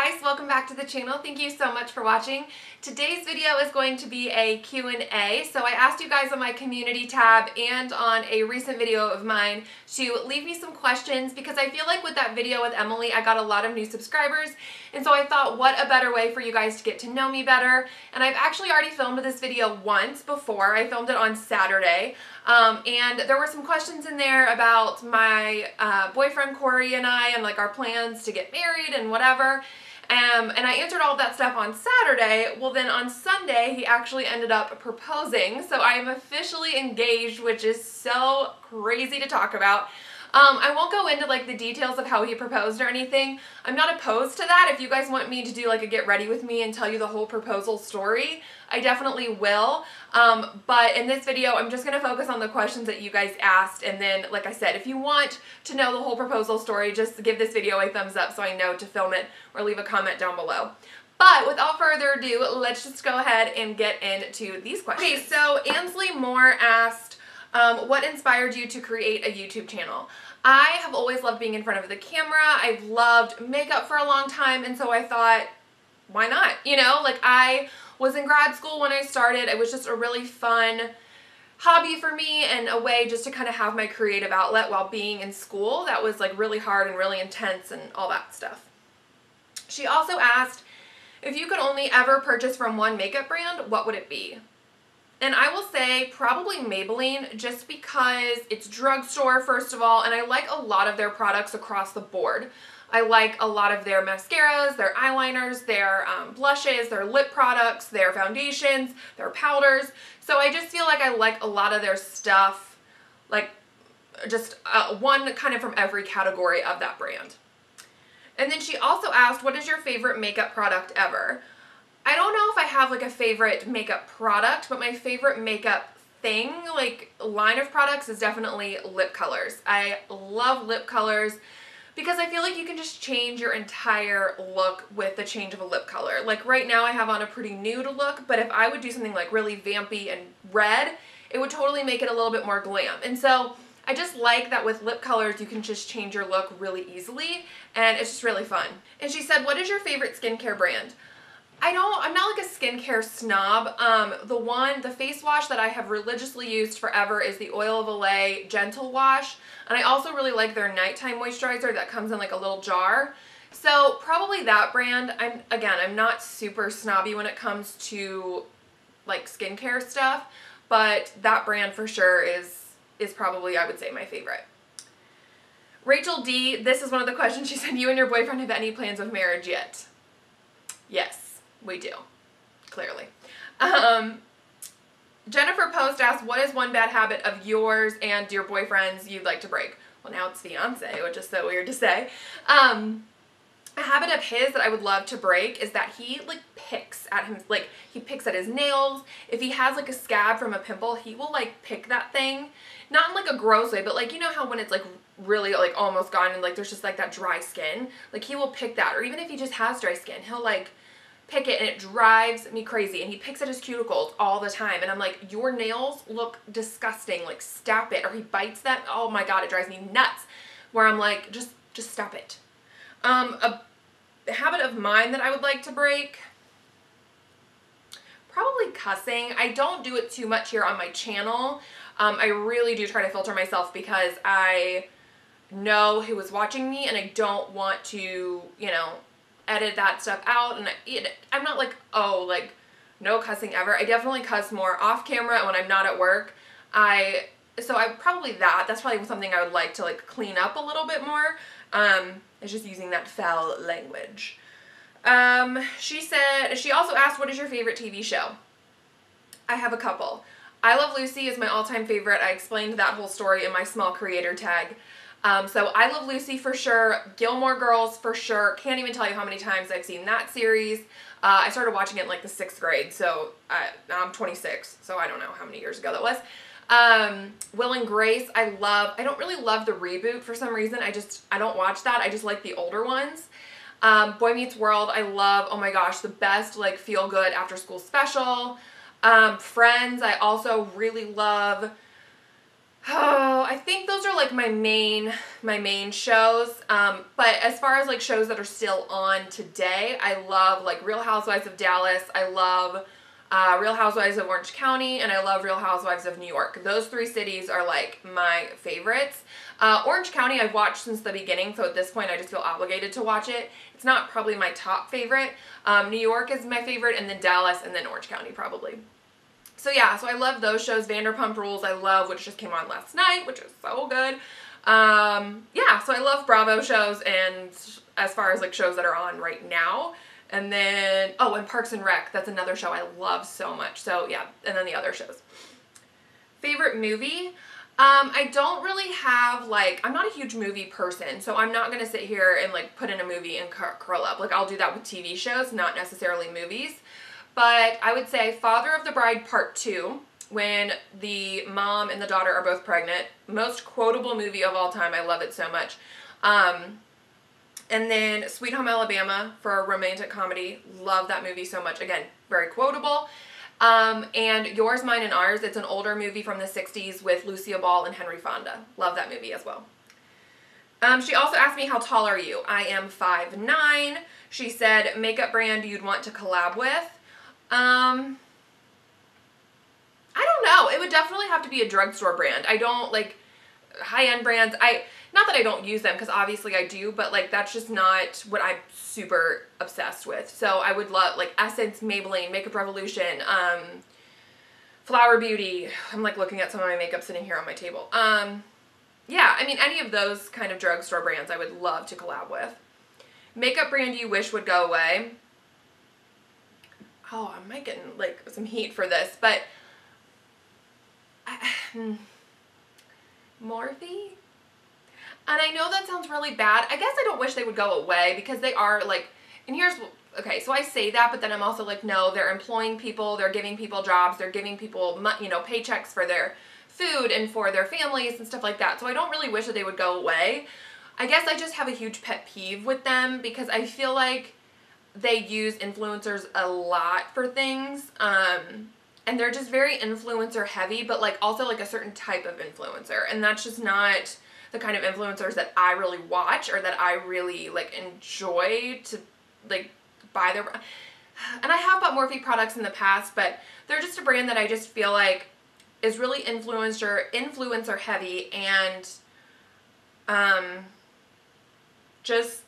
guys, welcome back to the channel. Thank you so much for watching. Today's video is going to be a Q&A. So I asked you guys on my community tab and on a recent video of mine to leave me some questions because I feel like with that video with Emily, I got a lot of new subscribers. And so I thought, what a better way for you guys to get to know me better. And I've actually already filmed this video once before. I filmed it on Saturday. And there were some questions in there about my boyfriend Corey and I and like our plans to get married and whatever. And I answered all of that stuff on Saturday. Well, then on Sunday, he actually ended up proposing. So I am officially engaged, which is so crazy to talk about. I won't go into like the details of how he proposed or anything. I'm not opposed to that. If you guys want me to do like a get ready with me and tell you the whole proposal story, I definitely will. But in this video, I'm just going to focus on the questions that you guys asked. And then, like I said, if you want to know the whole proposal story, just give this video a thumbs up so I know to film it or leave a comment down below. But without further ado, let's just go ahead and get into these questions. Okay, so Ansley Moore asked, what inspired you to create a YouTube channel? I have always loved being in front of the camera. I've loved makeup for a long time, and so I thought, why not? You know, like I was in grad school when I started. It was just a really fun hobby for me and a way just to kind of have my creative outlet while being in school. That was like really hard and really intense and all that stuff. She also asked, if you could only ever purchase from one makeup brand, what would it be? And I will say probably Maybelline, just because it's drugstore, first of all, and I like a lot of their products across the board. I like a lot of their mascaras, their eyeliners, their blushes, their lip products, their foundations, their powders. So I just feel like I like a lot of their stuff, like just one kind of from every category of that brand. And then she also asked, what is your favorite makeup product ever? I don't know if I have like a favorite makeup product, but my favorite makeup thing, like line of products, is definitely lip colors. I love lip colors because I feel like you can just change your entire look with the change of a lip color. Like right now I have on a pretty nude look, but if I would do something like really vampy and red, it would totally make it a little bit more glam. And so I just like that with lip colors you can just change your look really easily, and it's just really fun. And she said, what is your favorite skincare brand? I'm not like a skincare snob. The face wash that I have religiously used forever is the Oil of Olay Gentle Wash. And I also really like their nighttime moisturizer that comes in like a little jar. So probably that brand. I'm not super snobby when it comes to like skincare stuff, but that brand for sure is probably, I would say, my favorite. Rachel D, this is one of the questions. She said, you and your boyfriend have any plans of marriage yet? Yes. We do, clearly. Jennifer Post asked, what is one bad habit of yours and your boyfriend's you'd like to break? Well, now it's fiance, which is so weird to say. A habit of his that I would love to break is that he like picks at him, like he picks at his nails. If he has like a scab from a pimple, he will like pick that thing. Not in like a gross way, but like, you know how when it's like really like almost gone and like there's just like that dry skin, like he will pick that. Or even if he just has dry skin, he'll like pick it, and it drives me crazy. And he picks at his cuticles all the time, and I'm like, your nails look disgusting, like stop it. Or he bites them. Oh my god, it drives me nuts, where I'm like, just stop it. A habit of mine that I would like to break, probably cussing. I don't do it too much here on my channel. I really do try to filter myself because I know who is watching me, and I don't want to, you know, edit that stuff out. And I'm not like, oh, like no cussing ever. I definitely cuss more off camera when I'm not at work. That's probably something I would like to like clean up a little bit more. It's just using that foul language. She also asked, what is your favorite TV show? I have a couple. I Love Lucy is my all-time favorite. I explained that whole story in my small creator tag. So I Love Lucy for sure, Gilmore Girls for sure. Can't even tell you how many times I've seen that series. I started watching it in like the 6th grade, so now I'm 26, so I don't know how many years ago that was. Will and Grace, I don't really love the reboot for some reason. I don't watch that. I just like the older ones. Boy Meets World, I love. Oh my gosh, the best like feel good after school special. Friends, I also really love. Oh, I think those are like my main shows. But as far as like shows that are still on today, I love like Real Housewives of Dallas. I love Real Housewives of Orange County, and I love Real Housewives of New York. Those three cities are like my favorites. Orange County I've watched since the beginning, so at this point I just feel obligated to watch it. It's not probably my top favorite. New York is my favorite, and then Dallas, and then Orange County probably. So yeah, so I love those shows. Vanderpump Rules I love, which just came on last night, which is so good. Yeah, so I love Bravo shows, and as far as like shows that are on right now. And then, oh, and Parks and Rec, that's another show I love so much. So yeah, and then the other shows. Favorite movie? I don't really have, like, I'm not a huge movie person, so I'm not going to sit here and like put in a movie and curl up. Like, I'll do that with TV shows, not necessarily movies. But I would say Father of the Bride Part 2, when the mom and the daughter are both pregnant. Most quotable movie of all time. I love it so much. And then Sweet Home Alabama for a romantic comedy. Love that movie so much. Again, very quotable. And Yours, Mine, and Ours. It's an older movie from the 60s with Lucille Ball and Henry Fonda. Love that movie as well. She also asked me, how tall are you? I am 5'9". She said, makeup brand you'd want to collab with. I don't know. It would definitely have to be a drugstore brand. I don't like high-end brands. Not that I don't use them, because obviously I do, but like that's just not what I'm super obsessed with. So I would love like Essence, Maybelline, Makeup Revolution, Flower Beauty. I'm like looking at some of my makeup sitting here on my table. Yeah, I mean any of those kind of drugstore brands I would love to collab with. Makeup brand you wish would go away. Oh, I might get like some heat for this, but Morphe? And I know that sounds really bad. I guess I don't wish they would go away, because they are like, and here's, okay, so I say that, but then I'm also like, no, they're employing people, they're giving people jobs, they're giving people, you know, paychecks for their food and for their families and stuff like that. So I don't really wish that they would go away. I guess I just have a huge pet peeve with them, because I feel like they use influencers a lot for things. And they're just very influencer heavy, but like also like a certain type of influencer. And that's just not the kind of influencers that I really watch, or that I really like enjoy to like buy their, and I have bought Morphe products in the past, but they're just a brand that I just feel like is really influencer heavy, and just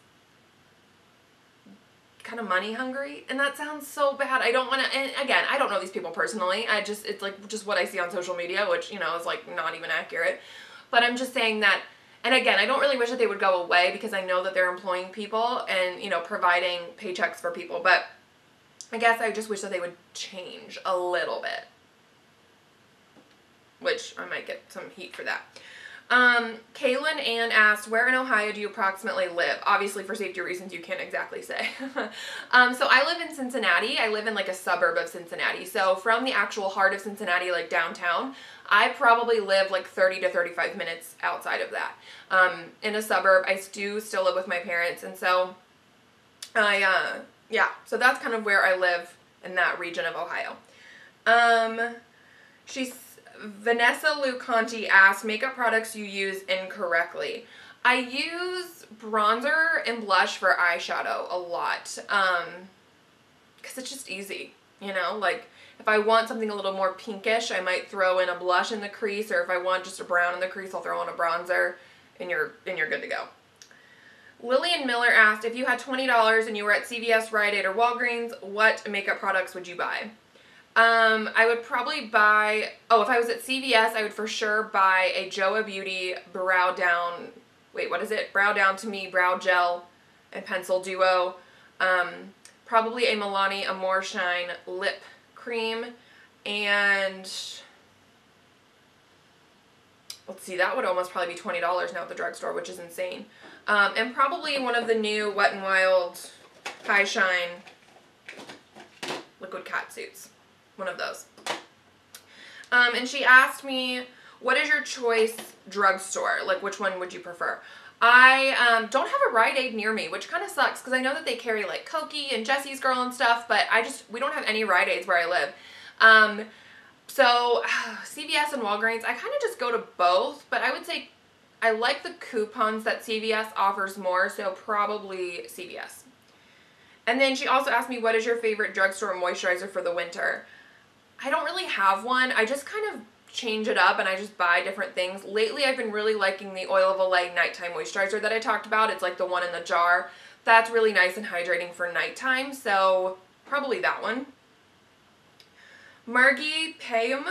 kind of money hungry. And that sounds so bad. I don't want to, and again, I don't know these people personally. It's like just what I see on social media, which, you know, is like not even accurate. But I'm just saying that, and again, I don't really wish that they would go away, because I know that they're employing people and, you know, providing paychecks for people. But I guess I just wish that they would change a little bit, which I might get some heat for that. Kaylin Ann asked, where in Ohio do you approximately live? Obviously, for safety reasons, you can't exactly say. So I live in Cincinnati. I live in like a suburb of Cincinnati. So from the actual heart of Cincinnati, like downtown, I probably live like 30 to 35 minutes outside of that. In a suburb. I do still live with my parents, and so yeah, so that's kind of where I live in that region of Ohio. Vanessa Lucanti asked, makeup products you use incorrectly. I use bronzer and blush for eyeshadow a lot, because it's just easy, you know, like if I want something a little more pinkish, I might throw in a blush in the crease, or if I want just a brown in the crease, I'll throw in a bronzer, and you're good to go. Lillian Miller asked, if you had $20 and you were at CVS, Rite Aid, or Walgreens, what makeup products would you buy? I would probably buy, if I was at CVS, I would for sure buy a Joa Beauty Brow Down, Brow Down to Me Brow Gel and Pencil Duo. Probably a Milani Amore Shine Lip Cream, and let's see, that would almost probably be $20 now at the drugstore, which is insane. And probably one of the new Wet n Wild High Shine Liquid Cat Suits. One of those. And she asked me, what is your choice drugstore? Like, which one would you prefer? I don't have a Rite Aid near me, which kind of sucks, because I know that they carry like Cokie and Jesse's Girl and stuff, but we don't have any Rite Aids where I live. So CVS and Walgreens, I kind of just go to both, but I would say I like the coupons that CVS offers more, so probably CVS. And then she also asked me, what is your favorite drugstore moisturizer for the winter? I don't really have one. I just kind of change it up and I just buy different things. Lately, I've been really liking the Oil of Olay nighttime moisturizer that I talked about. It's like the one in the jar. That's really nice and hydrating for nighttime, so probably that one. Magnifi'eyes,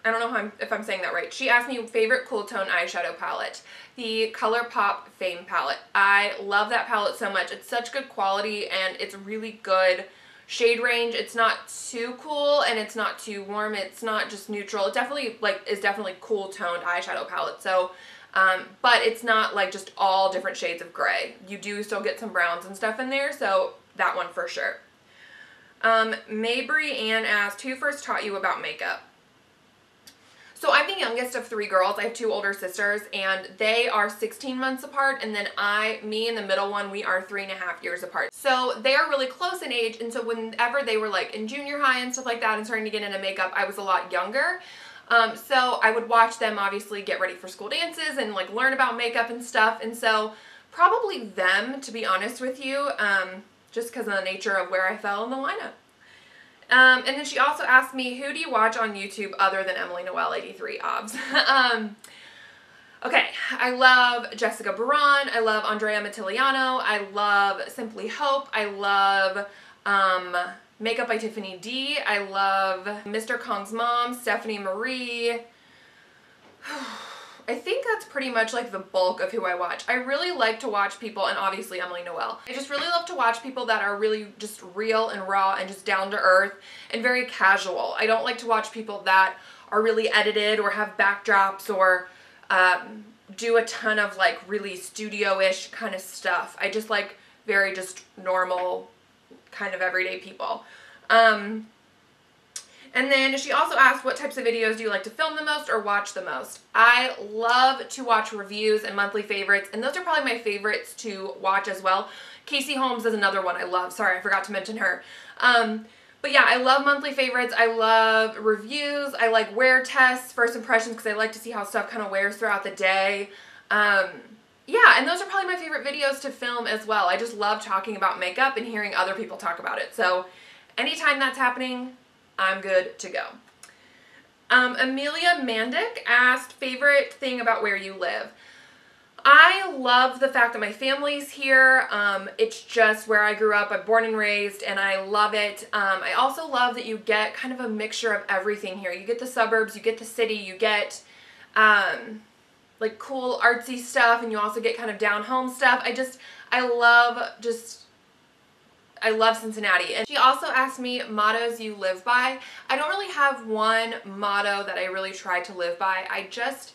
I don't know if I'm saying that right. She asked me favorite cool tone eyeshadow palette. The ColourPop Fame palette. I love that palette so much. It's such good quality and it's really good shade range. It's not too cool and it's not too warm. It's not just neutral. It definitely is definitely cool toned eyeshadow palette. So, but it's not like just all different shades of gray. You do still get some browns and stuff in there. So that one for sure. Mabry Ann asked, who first taught you about makeup? So I'm the youngest of 3 girls. I have 2 older sisters and they are 16 months apart, and then me and the middle one, we are 3.5 years apart. So they are really close in age, and so whenever they were like in junior high and stuff like that and starting to get into makeup, I was a lot younger. So I would watch them obviously get ready for school dances and like learn about makeup and stuff, and so probably them, to be honest with you, just because of the nature of where I fell in the lineup. And then she also asked me, who do you watch on YouTube other than Emily Noel 83 obs? Okay, I love Jessica Baron, I love Andrea Matiliano, I love Simply Hope, I love Makeup by Tiffany D, I love Mr. Kong's mom, Stephanie Marie. I think that's pretty much like the bulk of who I watch. I really like to watch people, and obviously Emily Noel. I just really love to watch people that are really just real and raw and just down to earth and very casual. I don't like to watch people that are really edited or have backdrops or do a ton of like really studio-ish kind of stuff. I just like very just normal kind of everyday people. And then she also asked, what types of videos do you like to film the most or watch the most? I love to watch reviews and monthly favorites, and those are probably my favorites to watch as well. Casey Holmes is another one I love. Sorry, I forgot to mention her. But yeah, I love monthly favorites. I love reviews. I like wear tests, first impressions, because I like to see how stuff kind of wears throughout the day. Yeah, and those are probably my favorite videos to film as well. I just love talking about makeup and hearing other people talk about it. So anytime that's happening, I'm good to go. Amelia Mandick asked, favorite thing about where you live? I love the fact that my family's here. It's just where I grew up. I'm born and raised, and I love it. I also love that you get kind of a mixture of everything here. You get the suburbs, you get the city, you get like cool artsy stuff, and you also get kind of down home stuff. I love Cincinnati. And she also asked me mottos you live by. I don't really have one motto that I really try to live by. I just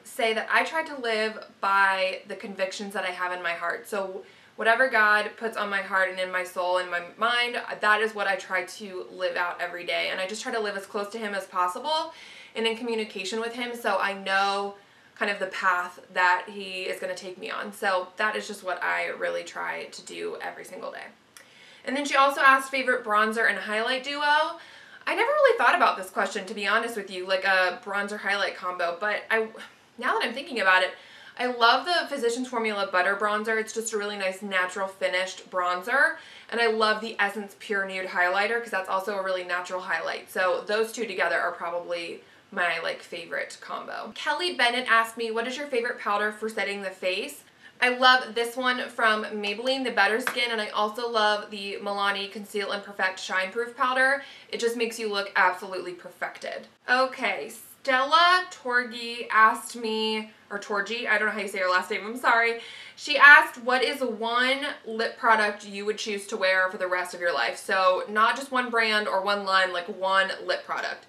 say that I try to live by the convictions that I have in my heart. So whatever God puts on my heart and in my soul and my mind, that is what I try to live out every day. And I just try to live as close to Him as possible and in communication with Him, so I know kind of the path that He is going to take me on. So that is just what I really try to do every single day. And then she also asked favorite bronzer and highlight duo. I never really thought about this question, to be honest with you, like a bronzer highlight combo, but now that I'm thinking about it, I love the Physicians Formula Butter Bronzer. It's just a really nice natural finished bronzer, and I love the Essence Pure Nude Highlighter because that's also a really natural highlight. So those two together are probably my like favorite combo. Kelly Bennett asked me, what is your favorite powder for setting the face? I love this one from Maybelline, the Better Skin, and I also love the Milani Conceal and Perfect Shine Proof Powder. It just makes you look absolutely perfected. Okay, Stella Torgi asked me, or Torgi, I don't know how you say her last name, I'm sorry. She asked, what is one lip product you would choose to wear for the rest of your life? So not just one brand or one line, like one lip product.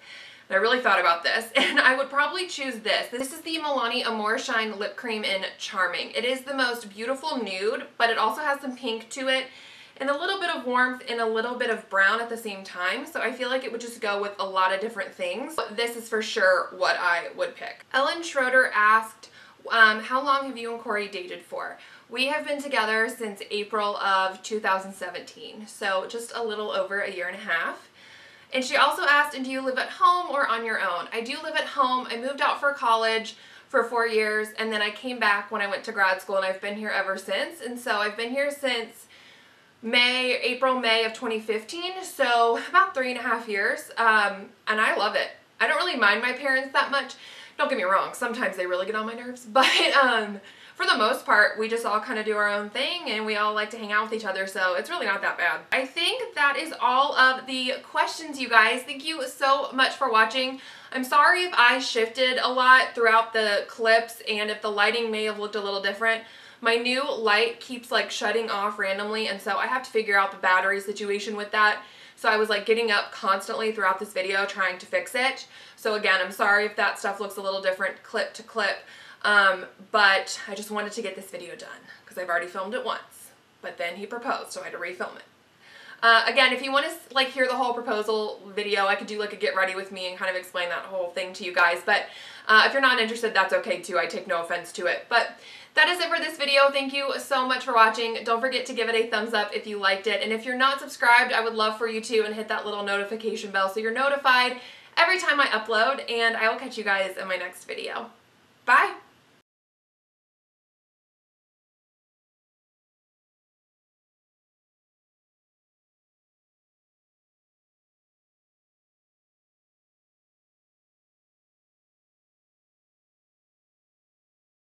I really thought about this, and I would probably choose this. This is the Milani Amore Shine Lip Cream in Charming. It is the most beautiful nude, but it also has some pink to it, and a little bit of warmth and a little bit of brown at the same time, so I feel like it would just go with a lot of different things. But this is for sure what I would pick. Ellen Schroeder asked, how long have you and Corey dated for? We have been together since April of 2017, so just a little over a year and a half. And she also asked, and do you live at home or on your own? I do live at home. I moved out for college for 4 years, and then I came back when I went to grad school, and I've been here ever since. And so I've been here since April, May of 2015, so about 3.5 years, and I love it. I don't really mind my parents that much. Don't get me wrong, sometimes they really get on my nerves, but for the most part, we just all kind of do our own thing, and we all like to hang out with each other, so it's really not that bad. I think that is all of the questions, you guys. Thank you so much for watching. I'm sorry if I shifted a lot throughout the clips, and if the lighting may have looked a little different. My new light keeps like shutting off randomly, and so I have to figure out the battery situation with that. So I was like getting up constantly throughout this video trying to fix it. So again, I'm sorry if that stuff looks a little different clip to clip, but I just wanted to get this video done because I've already filmed it once, but then he proposed, so I had to refilm it. Again, if you want to like hear the whole proposal video, I could do like a get ready with me and kind of explain that whole thing to you guys, but if you're not interested, that's okay too. I take no offense to it. But that is it for this video. Thank you so much for watching. Don't forget to give it a thumbs up if you liked it. And if you're not subscribed, I would love for you to, and hit that little notification bell so you're notified every time I upload. And I will catch you guys in my next video. Bye!